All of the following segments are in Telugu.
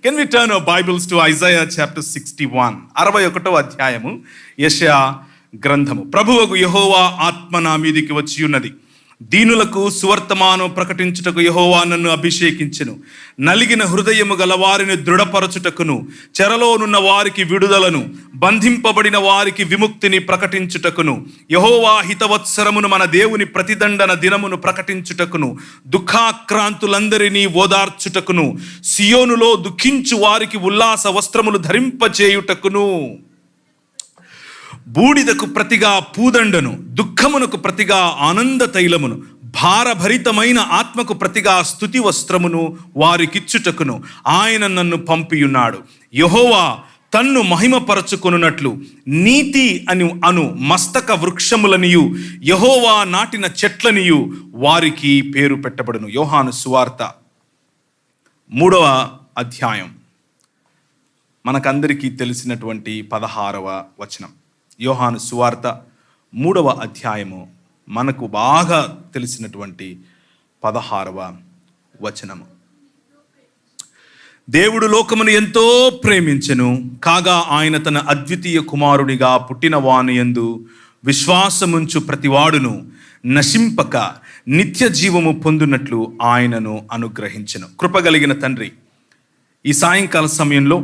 Can we turn our Bibles to Isaiah chapter 61? 61వ అధ్యాయము యెషయా గ్రంథము. ప్రభువగు యెహోవా ఆత్మ నా మీదికి వచ్చి ఉన్నది, దీనులకు సువర్తమానం ప్రకటించుటకు యెహోవా నన్ను అభిషేకించెను. నలిగిన హృదయము గల వారిని దృఢపరచుటకును, చెరలోనున్న వారికి విడుదలను, బంధింపబడిన వారికి విముక్తిని ప్రకటించుటకును, యెహోవా హితవత్సరమును మన దేవుని ప్రతిదండన దినమును ప్రకటించుటకును, దుఃఖాక్రాంతులందరినీ ఓదార్చుటకును, సియోనులో దుఃఖించు వారికి ఉల్లాస వస్త్రములు ధరింపచేయుటకును, బూడిదకు ప్రతిగా పూదండను, దుఃఖమునకు ప్రతిగా ఆనంద తైలమును, భారభరితమైన ఆత్మకు ప్రతిగా స్తుతి వస్త్రమును వారికిచ్చుటకును ఆయన నన్ను పంపియున్నాడు. యెహోవా తన్ను మహిమపరచుకొనున్నట్లు నీతి అను మస్తక వృక్షములనియు యెహోవా నాటిన చెట్లనియు వారికి పేరు పెట్టబడును. యోహాను సువార్త 3వ అధ్యాయం, మనకందరికీ తెలిసినటువంటి 16వ వచనం. యోహాను సువార్త 3వ అధ్యాయము, మనకు బాగా తెలిసినటువంటి 16వ వచనము. దేవుడు లోకమును ఎంతో ప్రేమించెను, కాగా ఆయన తన అద్వితీయ కుమారునిగా పుట్టిన వాని యందు విశ్వాసముంచు ప్రతివాడును నశింపక నిత్య జీవము పొందునట్లు ఆయనను అనుగ్రహించెను. కృపగలిగిన తండ్రి, ఈ సాయంకాల సమయంలో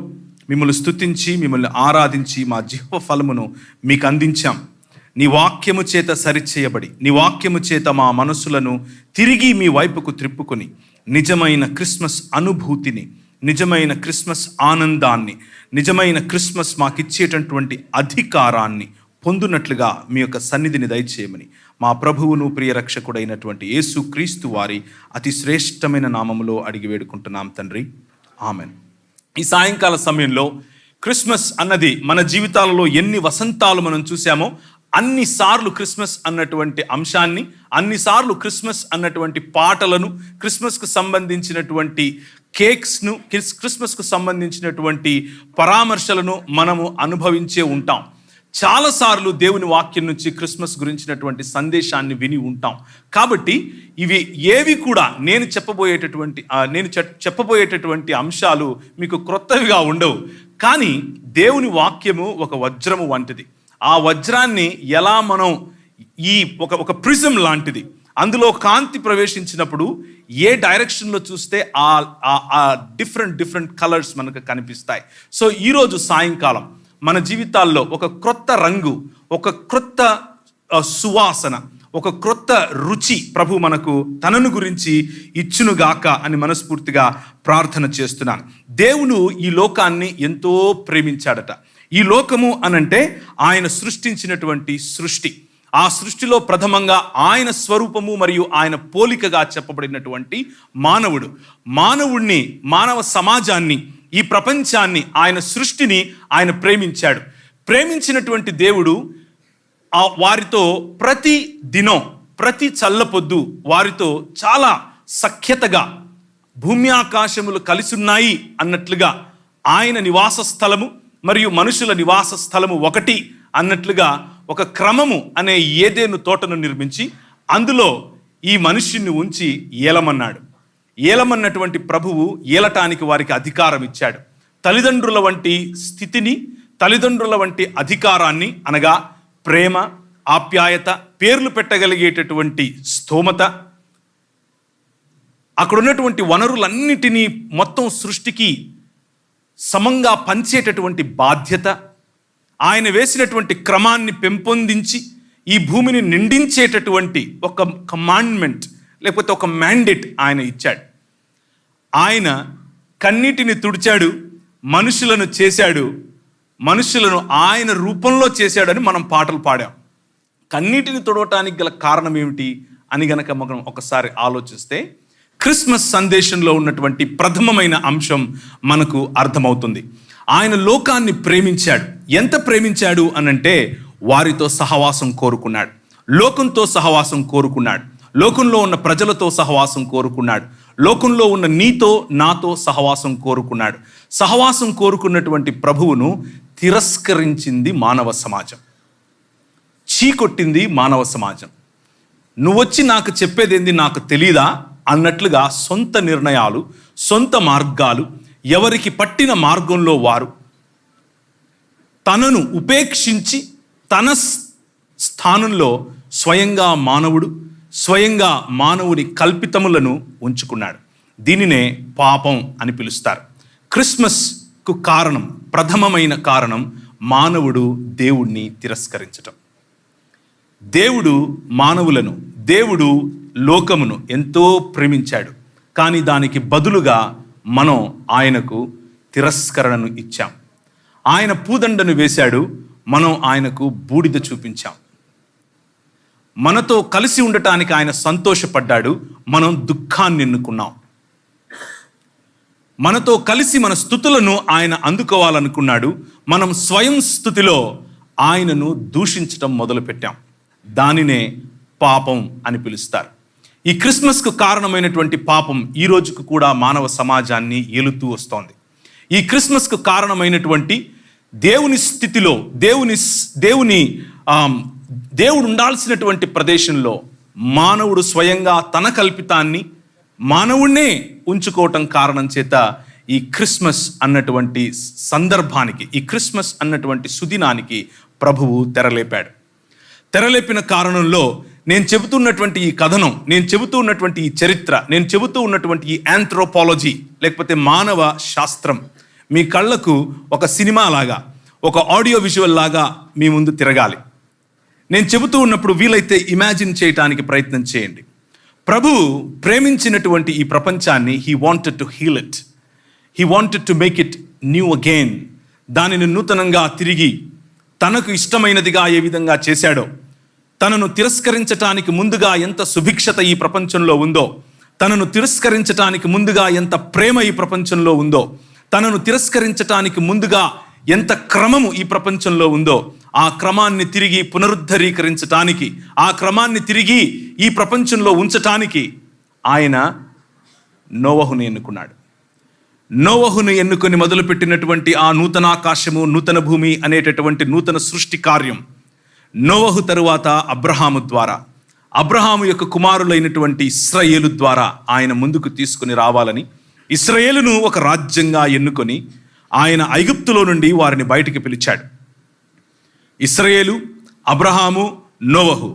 మిమ్మల్ని స్తుతించి మిమ్మల్ని ఆరాధించి మా జిహ్వ ఫలమును మీకు అందించాం. నీ వాక్యము చేత సరిచేయబడి, నీ వాక్యము చేత మా మనసులను తిరిగి మీ వైపుకు త్రిప్పుకొని నిజమైన క్రిస్మస్ అనుభూతిని, నిజమైన క్రిస్మస్ ఆనందాన్ని, నిజమైన క్రిస్మస్ మాకిచ్చేటటువంటి అధికారాన్ని పొందునట్లుగా మీ యొక్క సన్నిధిని దయచేయమని మా ప్రభువును ప్రియ రక్షకుడైనటువంటి యేసు క్రీస్తు వారి అతి శ్రేష్టమైన నామములో అడిగి వేడుకుంటున్నాం తండ్రి, ఆమెన్. ఈ సాయంకాల సమయంలో క్రిస్మస్ అన్నది మన జీవితాలలో ఎన్ని వసంతాలు మనం చూసామో అన్నిసార్లు క్రిస్మస్ అన్నటువంటి అంశాన్ని, అన్నిసార్లు క్రిస్మస్ అన్నటువంటి పాటలను, క్రిస్మస్కు సంబంధించినటువంటి కేక్స్ను, క్రిస్మస్కు సంబంధించినటువంటి పరామర్శలను మనము అనుభవించే ఉంటాం. చాలాసార్లు దేవుని వాక్యం నుంచి క్రిస్మస్ గురించినటువంటి సందేశాన్ని విని ఉంటాం. కాబట్టి ఇవి ఏవి కూడా నేను చెప్పబోయేటటువంటి అంశాలు మీకు క్రొత్తవిగా ఉండవు. కానీ దేవుని వాక్యము ఒక వజ్రము వంటిది. ఆ వజ్రాన్ని ఎలా మనం ఒక ప్రిజం లాంటిది, అందులో కాంతి ప్రవేశించినప్పుడు ఏ డైరెక్షన్లో చూస్తే ఆ డిఫరెంట్ కలర్స్ మనకు కనిపిస్తాయి. సో ఈరోజు సాయంకాలం మన జీవితాల్లో ఒక క్రొత్త రంగు, ఒక క్రొత్త సువాసన, ఒక క్రొత్త రుచి ప్రభు మనకు తనను గురించి ఇచ్చునుగాక అని మనస్ఫూర్తిగా ప్రార్థన చేస్తున్నాను. దేవుడు ఈ లోకాన్ని ఎంతో ప్రేమించాడట. ఈ లోకము అనంటే ఆయన సృష్టించినటువంటి సృష్టి. ఆ సృష్టిలో ప్రథమంగా ఆయన స్వరూపము మరియు ఆయన పోలికగా చెప్పబడినటువంటి మానవుడిని, మానవ సమాజాన్ని, ఈ ప్రపంచాన్ని, ఆయన సృష్టిని ఆయన ప్రేమించాడు. ప్రేమించినటువంటి దేవుడు వారితో ప్రతి దినం, ప్రతి చల్లపొద్దు వారితో చాలా సఖ్యతగా, భూమి ఆకాశములు కలిసి ఉన్నాయి అన్నట్లుగా, ఆయన నివాస స్థలము మరియు మనుషుల నివాస స్థలము ఒకటి అన్నట్లుగా ఒక క్రమము అనే ఏదెను తోటను నిర్మించి అందులో ఈ మనుష్యుని ఉంచి ఏలమన్నాడు. ఏలమన్నటువంటి ప్రభువు ఏలటానికి వారికి అధికారం ఇచ్చాడు. తల్లిదండ్రుల వంటి స్థితిని, తల్లిదండ్రుల వంటి అధికారాన్ని, అనగా ప్రేమ, ఆప్యాయత, పేర్లు పెట్టగలిగేటటువంటి స్తోమత, అక్కడున్నటువంటి వనరులన్నిటినీ మొత్తం సృష్టికి సమంగా పంచేటటువంటి బాధ్యత, ఆయన వేసినటువంటి క్రమాన్ని పెంపొందించి ఈ భూమిని నిండించేటటువంటి ఒక కమాండ్మెంట్ లేకపోతే ఒక మ్యాండేట్ ఆయన ఇచ్చాడు. ఆయన కన్నీటిని తుడిచాడు, మనుషులను చేశాడు, మనుషులను ఆయన రూపంలో చేశాడని మనం పాటలు పాడాం. కన్నీటిని తుడవటానికి గల కారణం ఏమిటి అని గనక మనం ఒకసారి ఆలోచిస్తే క్రిస్మస్ సందేశంలో ఉన్నటువంటి ప్రథమమైన అంశం మనకు అర్థమవుతుంది. ఆయన లోకాన్ని ప్రేమించాడు. ఎంత ప్రేమించాడు అనంటే వారితో సహవాసం కోరుకున్నాడు, లోకంతో సహవాసం కోరుకున్నాడు, లోకంలో ఉన్న ప్రజలతో సహవాసం కోరుకున్నాడు, లోకంలో ఉన్న నీతో నాతో సహవాసం కోరుకున్నాడు. సహవాసం కోరుకున్నటువంటి ప్రభువును తిరస్కరించింది మానవ సమాజం, చీకొట్టింది మానవ సమాజం. నువ్వొచ్చి నాకు చెప్పేదేంది, నాకు తెలీదా అన్నట్లుగా సొంత నిర్ణయాలు, సొంత మార్గాలు, ఎవరికి పట్టిన మార్గంలో వారు తనను ఉపేక్షించి తన స్థానంలో స్వయంగా మానవుని కల్పితములను ఉంచుకున్నాడు. దీనినే పాపం అని పిలుస్తారు. క్రిస్మస్కు కారణం, ప్రథమమైన కారణం మానవుడు దేవుణ్ణి తిరస్కరించటం. దేవుడు లోకమును ఎంతో ప్రేమించాడు, కానీ దానికి బదులుగా మనం ఆయనకు తిరస్కరణను ఇచ్చాం. ఆయన పూదండను వేశాడు, మనం ఆయనకు బూడిద చూపించాం. మనతో కలిసి ఉండటానికి ఆయన సంతోషపడ్డాడు, మనం దుఃఖాన్ని ఎన్నుకున్నాం. మనతో కలిసి మన స్తుతులను ఆయన అందుకోవాలనుకున్నాడు, మనం స్వయం స్తుతిలో ఆయనను దూషించటం మొదలుపెట్టాం. దానినే పాపం అని పిలుస్తారు. ఈ క్రిస్మస్కు కారణమైనటువంటి పాపం ఈ రోజుకు కూడా మానవ సమాజాన్ని ఏలుతూ వస్తోంది. ఈ క్రిస్మస్కు కారణమైనటువంటి దేవుని స్థితిలో దేవుడు ఉండాల్సినటువంటి ప్రదేశంలో మానవుడు స్వయంగా తన కల్పితాన్ని మానవుణ్ణే ఉంచుకోవటం కారణం చేత ఈ క్రిస్మస్ అన్నటువంటి సందర్భానికి, ఈ క్రిస్మస్ అన్నటువంటి సుదినానికి ప్రభువు తెరలేపిన కారణంలో నేను చెబుతున్నటువంటి ఈ కథనం, నేను చెబుతూ ఉన్నటువంటి ఈ చరిత్ర, నేను చెబుతూ ఉన్నటువంటి ఈ ఆంథ్రోపాలజీ లేకపోతే మానవ శాస్త్రం మీ కళ్ళకు ఒక సినిమా లాగా, ఒక ఆడియో విజువల్ లాగా మీ ముందు తిరగాలి. నేను చెబుతూ ఉన్నప్పుడు వీలైతే ఇమాజిన్ చేయటానికి ప్రయత్నం చేయండి. ప్రభు ప్రేమించినటువంటి ఈ ప్రపంచాన్ని he wanted to heal it, he wanted to make it new again. దానిని నూతనంగా తిరిగి తనకు ఇష్టమైనదిగా ఏ విధంగా చేశాడో, తనను తిరస్కరించటానికి ముందుగా ఎంత సుభిక్షత ఈ ప్రపంచంలో ఉందో, తనను తిరస్కరించటానికి ముందుగా ఎంత ప్రేమ ఈ ప్రపంచంలో ఉందో, తనను తిరస్కరించటానికి ముందుగా ఎంత క్రమము ఈ ప్రపంచంలో ఉందో, ఆ క్రమాన్ని తిరిగి పునరుద్ధరీకరించటానికి, ఆ క్రమాన్ని తిరిగి ఈ ప్రపంచంలో ఉంచటానికి ఆయన నోవహును ఎన్నుకున్నాడు. నోవహును ఎన్నుకొని మొదలుపెట్టినటువంటి ఆ నూతనాకాశము, నూతన భూమి అనేటటువంటి నూతన సృష్టి కార్యం నోవహు తరువాత అబ్రహాము యొక్క కుమారులైనటువంటి ఇశ్రాయేలు ద్వారా ఆయన ముందుకు తీసుకుని రావాలని ఇశ్రాయేలును ఒక రాజ్యంగా ఎన్నుకొని ఆయన ఐగుప్తులో నుండి వారిని బయటికి పిలిచాడు. ఇశ్రాయేలు, అబ్రహాము, నోవహు.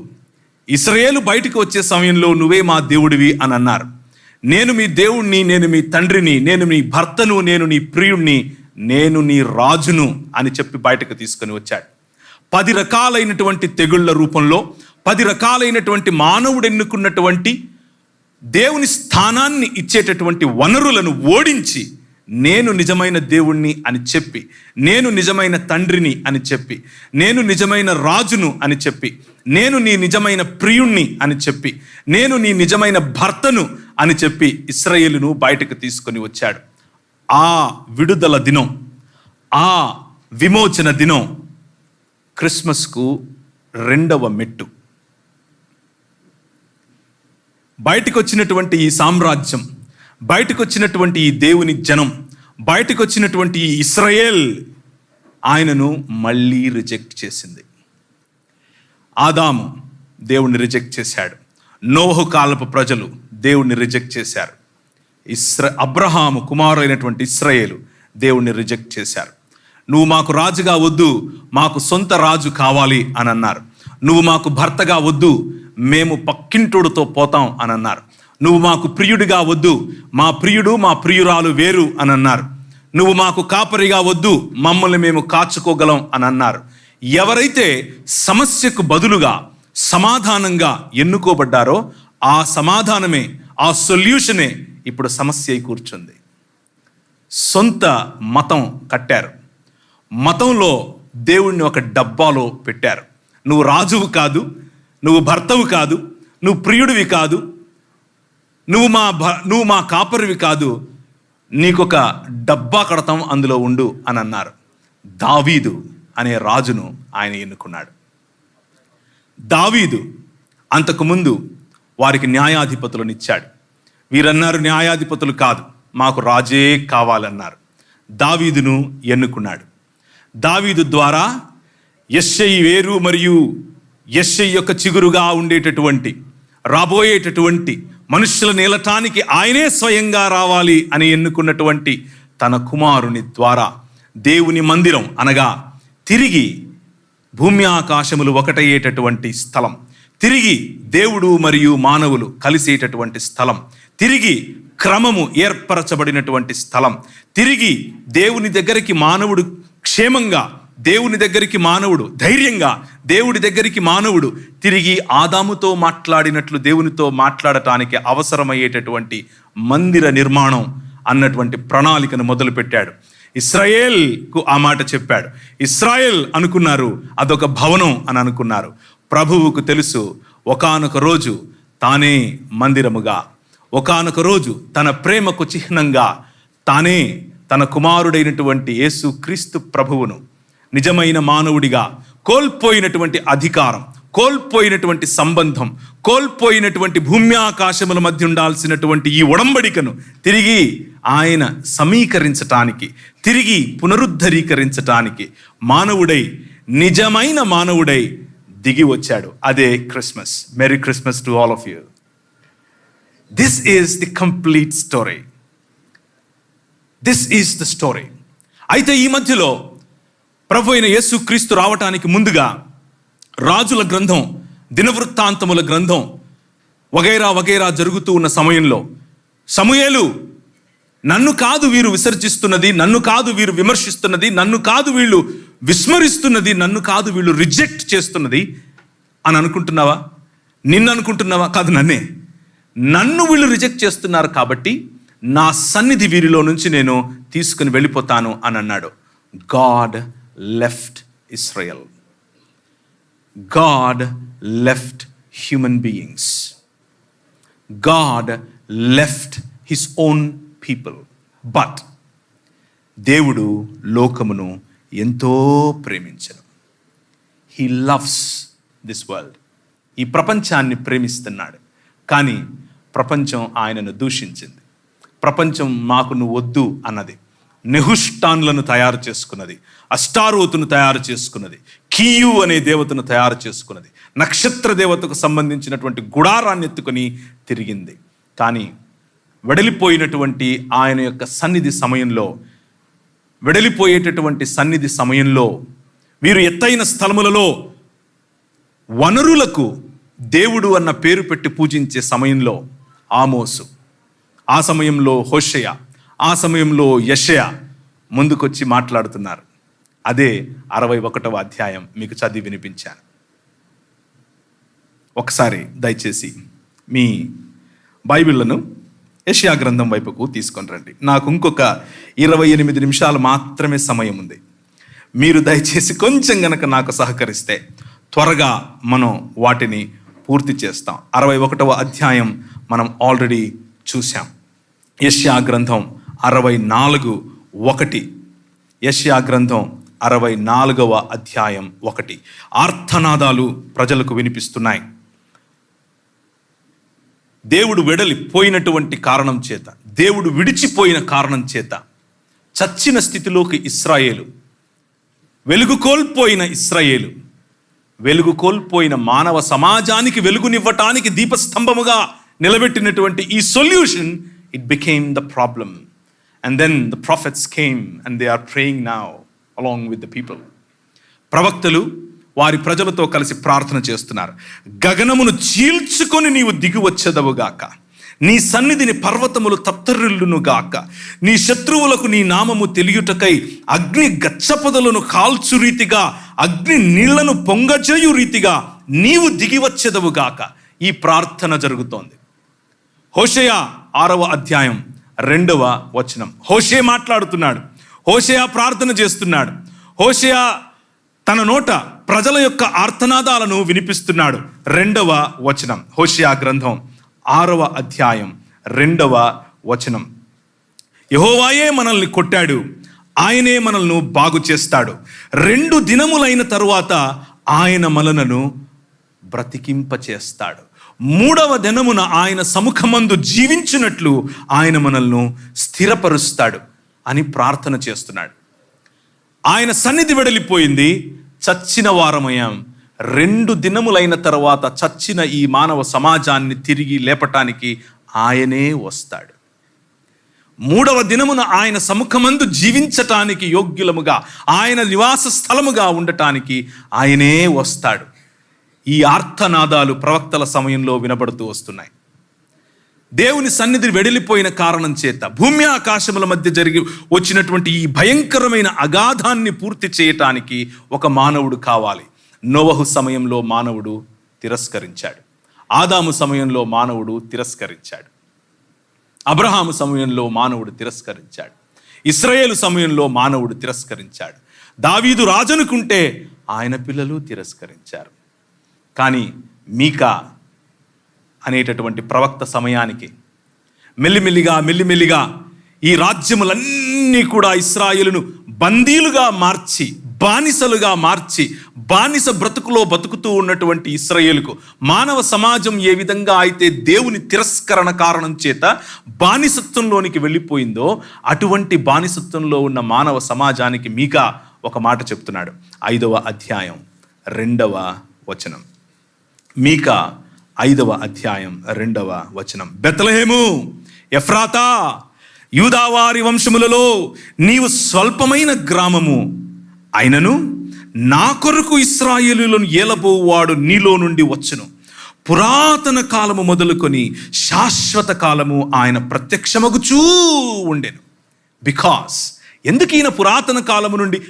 ఇశ్రాయేలు బయటికి వచ్చే సమయంలో నువ్వే మా దేవుడివి అని అన్నారు. నేను మీ దేవుణ్ణి, నేను మీ తండ్రిని, నేను నీ భర్తను, నేను నీ ప్రియుణ్ణి, నేను నీ రాజును అని చెప్పి బయటకు తీసుకొని వచ్చాడు. 10 రకాలైనటువంటి తెగుళ్ల రూపంలో 10 రకాలైనటువంటి మానవుడు ఎన్నుకున్నటువంటి దేవుని స్థానాన్ని ఇచ్చేటటువంటి వనరులను ఓడించి నేను నిజమైన దేవుణ్ణి అని చెప్పి, నేను నిజమైన తండ్రిని అని చెప్పి, నేను నిజమైన రాజును అని చెప్పి, నేను నీ నిజమైన ప్రియుణ్ణి అని చెప్పి, నేను నీ నిజమైన భర్తను అని చెప్పి ఇశ్రాయేలును బయటకు తీసుకొని వచ్చాడు. ఆ విడుదల దినం, ఆ విమోచన దినం క్రిస్మస్కు 2వ మెట్టు. బయటకు వచ్చినటువంటి ఈ సామ్రాజ్యం, బయటకు వచ్చినటువంటి ఈ దేవుని జనం, బయటకు వచ్చినటువంటి ఈ ఇశ్రాయేల్ ఆయనను మళ్ళీ రిజెక్ట్ చేసింది. ఆదాము దేవుణ్ణి రిజెక్ట్ చేశాడు. నోవహు కాలపు ప్రజలు దేవుణ్ణి రిజెక్ట్ చేశారు. అబ్రహాము కుమారులైనటువంటి ఇశ్రాయేలు దేవుణ్ణి రిజెక్ట్ చేశారు. నువ్వు మాకు రాజుగా వద్దు, మాకు సొంత రాజు కావాలి అని అన్నారు. నువ్వు మాకు భర్తగా వద్దు, మేము పక్కింటోడుతో పోతాం అని అన్నారు. నువ్వు మాకు ప్రియుడిగా వద్దు, మా ప్రియుడు మా ప్రియురాలు వేరు అని అన్నారు. నువ్వు మాకు కాపరిగా వద్దు, మమ్మల్ని మేము కాచుకోగలం అని అన్నారు. ఎవరైతే సమస్యకు బదులుగా సమాధానంగా ఎన్నుకోబడ్డారో ఆ సమాధానమే, ఆ సొల్యూషనే ఇప్పుడు సమస్య అయి కూర్చుంది. సొంత మతం కట్టారు, మతంలో దేవుణ్ణి ఒక డబ్బాలో పెట్టారు. నువ్వు రాజువు కాదు, నువ్వు భర్తవు కాదు, నువ్వు ప్రియుడివి కాదు, నువ్వు మా కాపరివి కాదు, నీకొక డబ్బా కడతాం, అందులో ఉండు అని అన్నారు. దావీదు అనే రాజును ఆయన ఎన్నుకున్నాడు. దావీదు అంతకుముందు వారికి న్యాయాధిపతులను ఇచ్చాడు. వీరన్నారు న్యాయాధిపతులు కాదు, మాకు రాజే కావాలన్నారు. దావీదును ఎన్నుకున్నాడు. దావీదు ద్వారా యెష్షయి వేరు మరియు యెష్షయి యొక్క చిగురుగా ఉండేటటువంటి రాబోయేటటువంటి మనుషుల నేలటానికి ఆయనే స్వయంగా రావాలి అని ఎన్నుకున్నటువంటి తన కుమారుని ద్వారా దేవుని మందిరం అనగా తిరిగి భూమి ఆకాశములు ఒకటయ్యేటటువంటి స్థలం, తిరిగి దేవుడు మరియు మానవులు కలిసేటటువంటి స్థలం, తిరిగి క్రమము ఏర్పరచబడినటువంటి స్థలం, తిరిగి దేవుని దగ్గరికి మానవుడు క్షేమంగా, దేవుని దగ్గరికి మానవుడు ధైర్యంగా, దేవుడి దగ్గరికి మానవుడు తిరిగి ఆదాముతో మాట్లాడినట్లు దేవునితో మాట్లాడటానికి అవసరమయ్యేటటువంటి మందిర నిర్మాణం అన్నటువంటి ప్రణాళికను మొదలుపెట్టాడు. ఇశ్రాయేల్కు ఆ మాట చెప్పాడు. ఇశ్రాయేల్ అనుకున్నారు అదొక భవనం అని అనుకున్నారు. ప్రభువుకు తెలుసు ఒకానొక రోజు తానే మందిరముగా, ఒకానొక రోజు తన ప్రేమకు చిహ్నంగా తానే తన కుమారుడైనటువంటి యేసు క్రీస్తు ప్రభువును నిజమైన మానవుడిగా కోల్పోయినటువంటి అధికారం, కోల్పోయినటువంటి సంబంధం, కోల్పోయినటువంటి భూమి ఆకాశముల మధ్య ఉండాల్సినటువంటి ఈ ఒడంబడికను తిరిగి ఆయన సమీకరించటానికి, తిరిగి పునరుద్ధరీకరించటానికి మానవుడై, నిజమైన మానవుడై దిగి వచ్చాడు. అదే Christmas. Merry Christmas to all of you. This is the complete story. This is the story. అయితే ఈ మధ్యలో ప్రభు అయిన యేసు క్రీస్తు రావటానికి ముందుగా రాజుల గ్రంథం, దినవృత్తాంతముల గ్రంథం వగైరా వగైరా జరుగుతూ ఉన్న సమయంలో సమూయేలు, నన్ను కాదు వీరు విసర్జిస్తున్నది, నన్ను కాదు వీరు విమర్శిస్తున్నది, నన్ను కాదు వీళ్ళు విస్మరిస్తున్నది, నన్ను కాదు వీళ్ళు రిజెక్ట్ చేస్తున్నది అని అనుకుంటున్నావా? నిన్ను అనుకుంటున్నావా? కాదు, నన్ను వీళ్ళు రిజెక్ట్ చేస్తున్నారు కాబట్టి నా సన్నిధి వీరిలో నుంచి నేను తీసుకుని వెళ్ళిపోతాను అని అన్నాడు. God left Israel. God left human beings. God left his own people. But దేవుడు లోకమును ఎంతో ప్రేమించెను. He loves this world. ఈ ప్రపంచాన్ని ప్రేమిస్తున్నాడు. కానీ ప్రపంచం ఆయనను దూషించింది. ప్రపంచం మాకు నువ్వు వద్దు అన్నది. నెహుష్టాన్లను తయారు చేసుకున్నది, అష్టారోతును తయారు చేసుకున్నది, కీయు అనే దేవతను తయారు చేసుకున్నది, నక్షత్ర దేవతకు సంబంధించినటువంటి గుడారాన్ని ఎత్తుకొని తిరిగింది. కానీ వెడలిపోయినటువంటి ఆయన యొక్క సన్నిధి సమయంలో, వెడలిపోయేటటువంటి సన్నిధి సమయంలో వీరు ఎత్తైన స్థలములలో వనరులకు దేవుడు అన్న పేరు పెట్టి పూజించే సమయంలో ఆమోసు, ఆ సమయంలో హోషేయ, ఆ సమయంలో యెషయా ముందుకొచ్చి మాట్లాడుతున్నారు. అదే 61వ అధ్యాయం మీకు చదివి వినిపించాను. ఒకసారి దయచేసి మీ బైబిళ్లను యెషయా గ్రంథం వైపుకు తీసుకొని రండి. నాకు ఇంకొక 28 నిమిషాలు మాత్రమే సమయం ఉంది. మీరు దయచేసి కొంచెం గనక నాకు సహకరిస్తే త్వరగా మనం వాటిని పూర్తి చేస్తాం. 61వ అధ్యాయం మనం ఆల్రెడీ చూసాం. యెషయా గ్రంథం 64:1. యెషయా గ్రంథం 64వ అధ్యాయం 1. ఆర్తనాదాలు ప్రజలకు వినిపిస్తున్నాయి. దేవుడు వెడలిపోయినటువంటి కారణం చేత, దేవుడు విడిచిపోయిన కారణం చేత చచ్చిన స్థితిలోకి ఇశ్రాయేలు, వెలుగు కోల్పోయిన ఇశ్రాయేలు, వెలుగు కోల్పోయిన మానవ సమాజానికి వెలుగునివ్వటానికి దీపస్తంభముగా నిలబెట్టినటువంటి ఈ solution, it became the problem. And then the prophets came and they are praying now along with the people. ప్రవక్తలు వారి ప్రజలతో కలిసి ప్రార్థన చేస్తున్నారు. గగనమును చీల్చుకొని నీవు దిగి వచ్చేదవుగాక, నీ సన్నిధిని పర్వతములు తత్తరిల్లునుగాక, నీ శత్రువులకు నీ నామము తెలియుటకై అగ్ని గచ్చపొదలను కాల్చు రీతిగా, అగ్ని నీళ్లను పొంగజేయు రీతిగా నీవు దిగి వచ్చేదవుగాక. ఈ ప్రార్థన జరుగుతోంది. హోషేయ 6వ అధ్యాయం 2వ వచనం. హోషే మాట్లాడుతున్నాడు, హోషేయ ప్రార్థన చేస్తున్నాడు, హోషేయ తన నోట ప్రజల యొక్క ఆర్తనాదాలను వినిపిస్తున్నాడు. 2వ వచనం, హోషేయ గ్రంథం 6వ అధ్యాయం 2వ వచనం. యెహోవాయే మనల్ని కొట్టాడు, ఆయనే మనల్ని బాగు చేస్తాడు. 2 దినములైన తరువాత ఆయన మనలను బ్రతికింపచేస్తాడు. 3వ దినమున ఆయన సముఖమందు జీవించినట్లు ఆయన మనల్ని స్థిరపరుస్తాడు అని ప్రార్థన చేస్తున్నాడు. ఆయన సన్నిధి వెడలిపోయింది, చచ్చిన వారమయ్యాం. 2 దినములైన తర్వాత చచ్చిన ఈ మానవ సమాజాన్ని తిరిగి లేపటానికి ఆయనే వస్తాడు. మూడవ దినమున ఆయన సముఖమందు జీవించటానికి యోగ్యులముగా, ఆయన నివాస స్థలముగా ఉండటానికి ఆయనే వస్తాడు. ఈ ఆర్తనాదాలు ప్రవక్తల సమయంలో వినబడుతూ వస్తున్నాయి. దేవుని సన్నిధి వెడలిపోయిన కారణం చేత భూమి ఆకాశముల మధ్య జరిగి వచ్చినటువంటి ఈ భయంకరమైన అగాధాన్ని పూర్తి చేయటానికి ఒక మానవుడు కావాలి. నోవహు సమయంలో మానవుడు తిరస్కరించాడు. ఆదాము సమయంలో మానవుడు తిరస్కరించాడు. అబ్రహాము సమయంలో మానవుడు తిరస్కరించాడు. ఇశ్రాయేలు సమయంలో మానవుడు తిరస్కరించాడు. దావీదు రాజనుకుంటే ఆయన పిల్లలు తిరస్కరించారు. కానీ మీకా అనేటటువంటి ప్రవక్త సమయానికి మెల్లిమెల్లిగా ఈ రాజ్యములన్నీ కూడా ఇశ్రాయేలును బందీలుగా మార్చి, బానిసలుగా మార్చి, బానిస బ్రతుకులో బతుకుతూ ఉన్నటువంటి ఇశ్రాయేలుకు మానవ సమాజం ఏ విధంగా అయితే దేవుని తిరస్కరణ కారణం చేత బానిసత్వంలోనికి వెళ్ళిపోయిందో, అటువంటి బానిసత్వంలో ఉన్న మానవ సమాజానికి మీకా ఒక మాట చెప్తున్నాడు. 5వ అధ్యాయం 2వ వచనం. మీకా 5వ అధ్యాయం 2వ వచనం. బెత్లెహేము ఎఫ్రాతా, యూదావారి వంశములలో నీవు స్వల్పమైన గ్రామము అయినను నా కొరకు ఇశ్రాయేలులను ఏలబోవాడు నీలో నుండి వచ్చును. పురాతన కాలము మొదలుకొని శాశ్వత కాలము ఆయన ప్రత్యక్షమగుచూ ఉండెను. బికాస్ ఎందుకు ఈయన పురాతన కాలము నుండి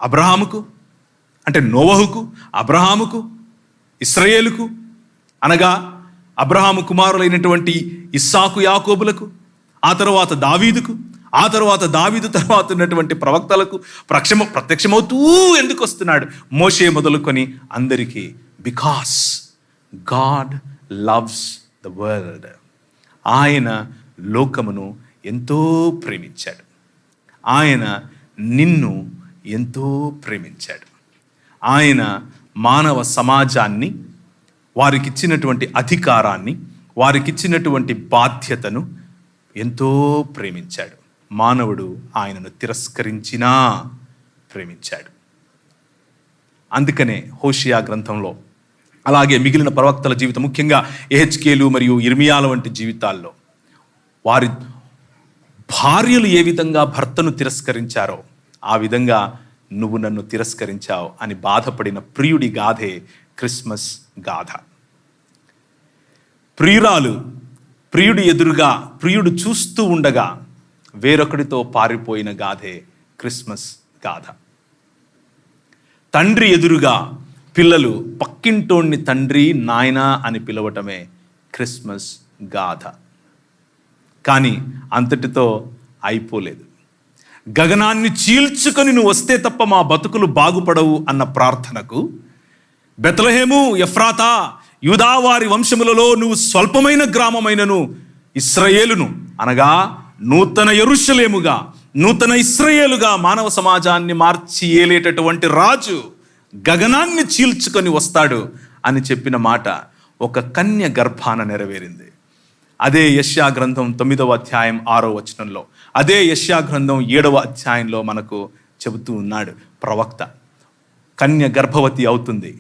అబ్రహాముకు, అంటే నోవహుకు, అబ్రహాముకు, ఇశ్రాయేలుకు, అనగా అబ్రహాము కుమారులైనటువంటి ఇస్సాకు, యాకోబులకు, ఆ తర్వాత దావీదుకు, ఆ తర్వాత దావీదు తర్వాత ఉన్నటువంటి ప్రవక్తలకు ప్రత్యక్షమవుతూ ఎందుకు వస్తున్నాడు? మోషే మొదలుకొని అందరికీ. Because God loves the world. ఆయన లోకమును ఎంతో ప్రేమించాడు. ఆయన నిన్ను ఎంతో ప్రేమించాడు. ఆయన మానవ సమాజాన్ని, వారికిచ్చినటువంటి అధికారాన్ని, వారికిచ్చినటువంటి బాధ్యతను ఎంతో ప్రేమించాడు. మానవుడు ఆయనను తిరస్కరించినా ప్రేమించాడు. అందుకనే హోషియా గ్రంథంలో, అలాగే మిగిలిన ప్రవక్తల జీవితం, ముఖ్యంగా యెహెజ్కేలు మరియు ఇర్మియాల వంటి జీవితాల్లో వారి భార్యలు ఏ విధంగా భర్తను తిరస్కరించారో ఆ విధంగా నువ్వు నన్ను తిరస్కరించావు అని బాధపడిన ప్రియుడి గాథే క్రిస్మస్ గాథ. ప్రియుడు ఎదురుగా, ప్రియుడు చూస్తూ ఉండగా వేరొకడితో పారిపోయిన గాథే క్రిస్మస్ గాథ. తండ్రి ఎదురుగా పిల్లలు పక్కింటోణ్ణి తండ్రి, నాయనా అని పిలవటమే క్రిస్మస్ గాథ. కానీ అంతటితో అయిపోలేదు. గగనాన్ని చీల్చుకొని నువ్వు వస్తే తప్ప మా బతుకులు బాగుపడవు అన్న ప్రార్థనకు, బెత్లెహేము ఎఫ్రాతా, యూదావారి వంశములలో నువ్వు స్వల్పమైన గ్రామమైనను ఇశ్రాయేలును, అనగా నూతన యెరూషలేముగా, నూతన ఇశ్రాయేలుగా మానవ సమాజాన్ని మార్చి ఏలేటటువంటి రాజు గగనాన్ని చీల్చుకొని వస్తాడు అని చెప్పిన మాట ఒక కన్య గర్భాన నెరవేరింది. అదే యెషయా గ్రంథం 9వ అధ్యాయం 6వ వచనంలో, అదే యెషయా గ్రంథం 7వ అధ్యాయంలో మనకు చెబుతూ ఉన్నాడు ప్రవక్త. కన్య గర్భవతి అవుతుంది,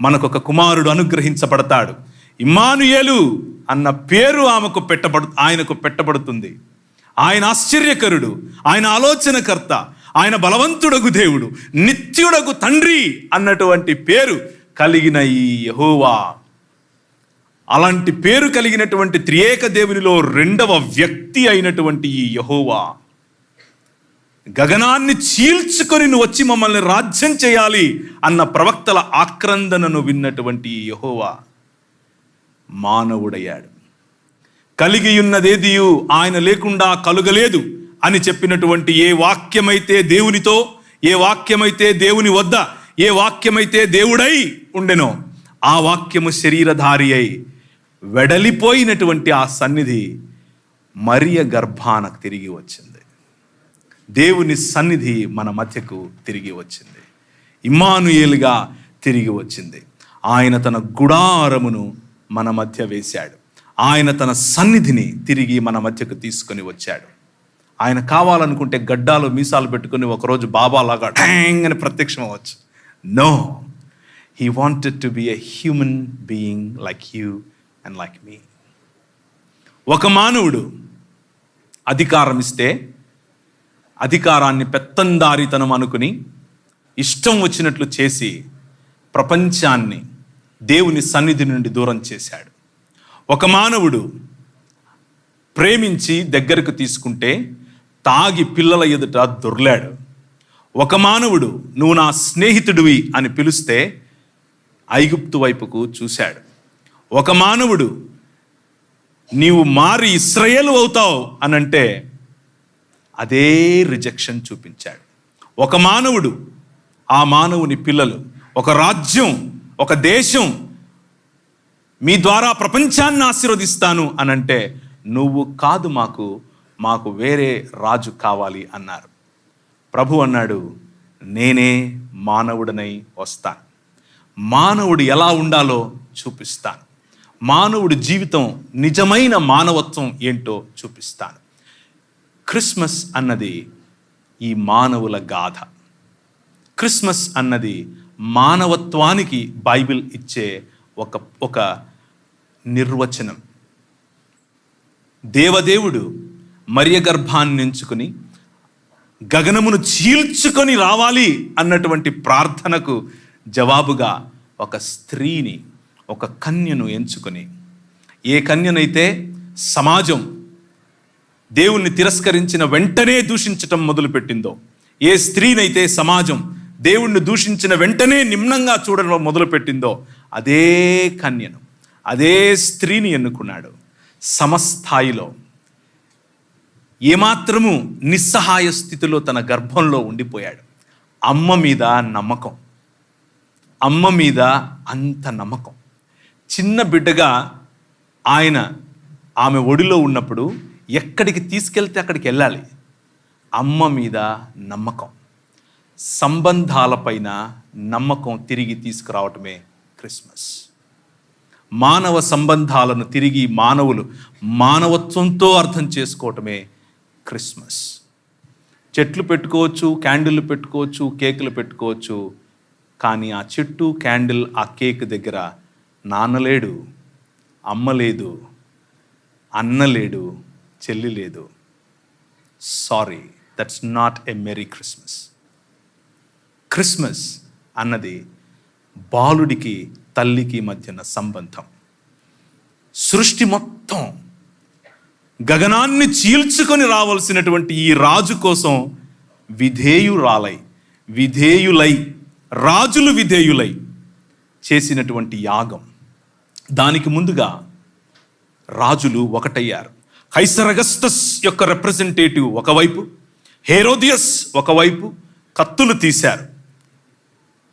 మనకొక కుమారుడు అనుగ్రహించబడతాడు, ఇమ్మానుయేలు అన్న పేరు ఆయనకు పెట్టబడుతుంది. ఆయన ఆశ్చర్యకరుడు, ఆయన ఆలోచనకర్త, ఆయన బలవంతుడగు దేవుడు, నిత్యుడగు తండ్రి అన్నటువంటి పేరు కలిగిన ఈ యెహోవా, అలాంటి పేరు కలిగినటువంటి త్రియేక దేవునిలో 2వ వ్యక్తి అయినటువంటి ఈ యెహోవా గగనాన్ని చీల్చుకొని నువ్వు వచ్చి మమ్మల్ని రాజ్యం చేయాలి అన్న ప్రవక్తల ఆక్రందనను విన్నటువంటి యెహోవా మానవుడయ్యాడు. కలిగి ఉన్నదేదియు ఆయన లేకుండా కలుగలేదు అని చెప్పినటువంటి ఏ వాక్యమైతే దేవునితో, ఏ వాక్యమైతే దేవుని వద్ద, ఏ వాక్యమైతే దేవుడై ఉండెనో ఆ వాక్యము శరీరధారి అయి వెడలిపోయినటువంటి ఆ సన్నిధి మరియ గర్భానకు తిరిగి వచ్చింది. దేవుని సన్నిధి మన మధ్యకు తిరిగి వచ్చింది. ఇమ్మానుయేలుగా తిరిగి వచ్చింది. ఆయన తన గుడారమును మన మధ్య వేశాడు. ఆయన తన సన్నిధిని తిరిగి మన మధ్యకు తీసుకొని వచ్చాడు. ఆయన కావాలనుకుంటే గడ్డాలు మీసాలు పెట్టుకుని ఒకరోజు బాబాలాగా ఠాంగ్ అని ప్రత్యక్షం అవ్వచ్చు. No, he wanted to be a human being like you and like me. ఒక మానవుడు అధికారం ఇస్తే అధికారాన్ని పెత్తందారితనం అనుకుని ఇష్టం వచ్చినట్లు చేసి ప్రపంచాన్ని దేవుని సన్నిధి నుండి దూరం చేశాడు. ఒక మానవుడు ప్రేమించి దగ్గరకు తీసుకుంటే తాగి పిల్లల ఎదుట దొర్లాడు. ఒక మానవుడు నువ్వు నా స్నేహితుడివి అని పిలిస్తే ఐగుప్తు వైపుకు చూశాడు. ఒక మానవుడు నీవు మారి ఇశ్రాయేలు అవుతావు అనంటే అదే రిజెక్షన్ చూపించాడు. ఒక మానవుడు, ఆ మానవుని పిల్లలు, ఒక రాజ్యం, ఒక దేశం మీ ద్వారా ప్రపంచాన్ని ఆశీర్వదిస్తాను అనంటే నువ్వు కాదు, మాకు వేరే రాజు కావాలి అన్నారు. ప్రభు అన్నాడు, నేనే మానవుడనై వస్తాను, మానవుడు ఎలా ఉండాలో చూపిస్తాను, మానవుడి జీవితం నిజమైన మానవత్వం ఏంటో చూపిస్తాను. క్రిస్మస్ అన్నది ఈ మానవుల గాథ. క్రిస్మస్ అన్నది మానవత్వానికి బైబిల్ ఇచ్చే ఒక నిర్వచనం. దేవదేవుడు మరియ గర్భాన్ని ఎంచుకుని గగనమును చీల్చుకొని రావాలి అన్నటువంటి ప్రార్థనకు జవాబుగా ఒక స్త్రీని, ఒక కన్యను ఎంచుకొని, ఏ కన్యనైతే సమాజం దేవుణ్ణి తిరస్కరించిన వెంటనే దూషించటం మొదలుపెట్టిందో, ఏ స్త్రీనైతే సమాజం దేవుణ్ణి దూషించిన వెంటనే నిమ్నంగా చూడడం మొదలుపెట్టిందో, అదే కన్యను, అదే స్త్రీని ఎన్నుకున్నాడు. సమస్థాయిలో ఏమాత్రము నిస్సహాయ స్థితిలో తన గర్భంలో ఉండిపోయాడు. అమ్మ మీద నమ్మకం, అమ్మ మీద అంత నమ్మకం. చిన్న బిడ్డగా ఆమె ఒడిలో ఉన్నప్పుడు ఎక్కడికి తీసుకెళ్తే అక్కడికి వెళ్ళాలి. అమ్మ మీద నమ్మకం, సంబంధాలపైన నమ్మకం తిరిగి తీసుకురావటమే క్రిస్మస్. మానవ సంబంధాలను తిరిగి మానవులు మానవత్వంతో అర్థం చేసుకోవటమే క్రిస్మస్. చెట్లు పెట్టుకోవచ్చు, క్యాండిల్ పెట్టుకోవచ్చు, కేకులు పెట్టుకోవచ్చు, కానీ ఆ చెట్టు, క్యాండిల్, ఆ కేక్ దగ్గర నాన్న లేడు, అమ్మ లేదు, అన్న లేడు, చెల్లి లేదు. Sorry, that's not a merry Christmas. Christmas అన్నది బాలుడికి తల్లికి మధ్యన సంబంధం. సృష్టి మొత్తం గగనాన్ని చీల్చుకొని రావాల్సినటువంటి ఈ రాజు కోసం విధేయులై రాజులు విధేయులై చేసినటువంటి యాగం. దానికి ముందుగా రాజులు ఒకటయ్యారు. కైసర్ అగస్టస్ యొక్క రిప్రజెంటేటివ్ ఒకవైపు, హేరోదియస్ ఒకవైపు కత్తులు తీశారు.